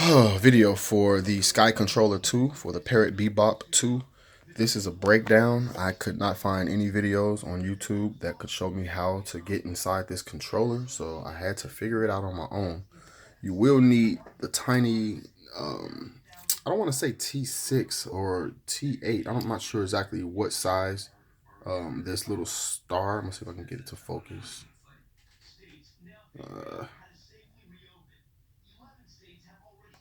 Video for the Skycontroller 2 for the Parrot Bebop 2. This is a breakdown. I could not find any videos on YouTube that could show me how to get inside this controller, so I had to figure it out on my own. You will need the tiny, I don't want to say T6 or T8. I'm not sure exactly what size this little star. I'm going to see if I can get it to focus.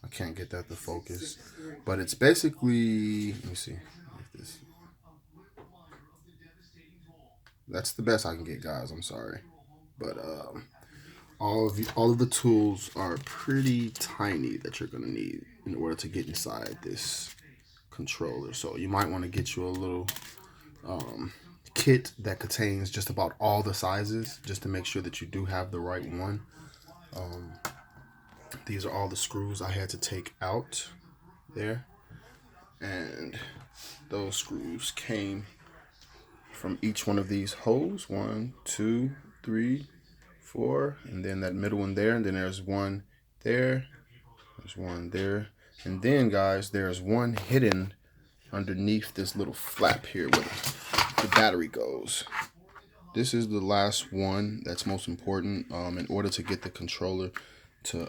I can't get that to focus, but it's basically, let me see if this, that's the best I can get, guys. I'm sorry, but all of the tools are pretty tiny that you're gonna need in order to get inside this controller. So you might want to get you a little kit that contains just about all the sizes, just to make sure that you do have the right one. These are all the screws I had to take out there, and those screws came from each one of these holes. 1, 2, 3, 4, and then that middle one there, and then there's one there, there's one there, and then, guys, there's one hidden underneath this little flap here where the battery goes. This is the last one that's most important. In order to get the controller to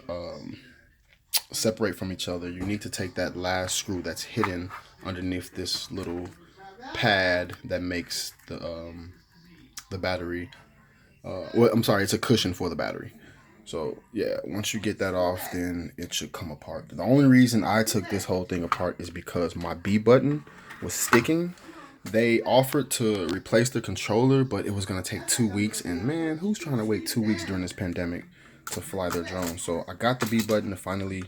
separate from each other, you need to take that last screw that's hidden underneath this little pad that makes the battery. Well, I'm sorry, it's a cushion for the battery. So yeah, once you get that off, then it should come apart. The only reason I took this whole thing apart is because my B button was sticking. They offered to replace the controller, but it was going to take 2 weeks. And man, who's trying to wait 2 weeks during this pandemic to fly their drone? So I got the B button to finally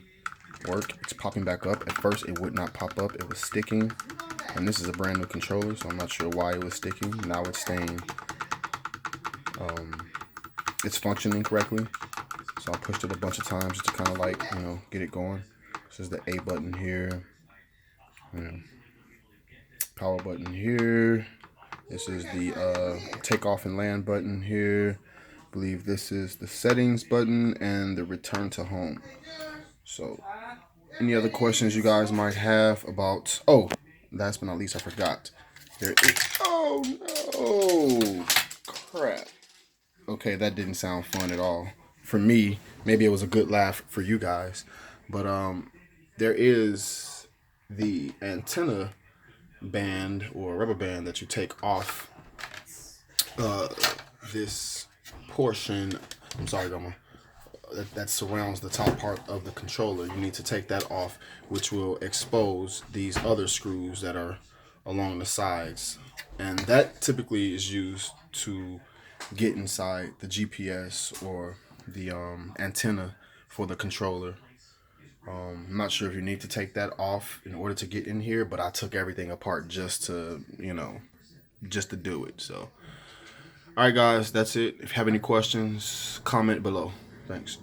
work. It's popping back up. At first, it would not pop up. It was sticking. And this is a brand new controller, so I'm not sure why it was sticking. Now it's staying. It's functioning correctly. So I pushed it a bunch of times just to kind of like, get it going. This is the A button here. Power button here. This is the take off and land button here. I believe this is the settings button and the return to home. So any other questions you guys might have about, oh, last but not least, I forgot. There is, oh no, crap. Okay, that didn't sound fun at all. For me, maybe it was a good laugh for you guys. But there is the antenna band or rubber band that you take off this portion. I'm sorry, Goma. That surrounds the top part of the controller. You need to take that off, which will expose these other screws that are along the sides. And that typically is used to get inside the GPS or the antenna for the controller. I'm not sure if you need to take that off in order to get in here, but I took everything apart just to, just to do it. So, all right, guys, that's it. If you have any questions, comment below. Thanks.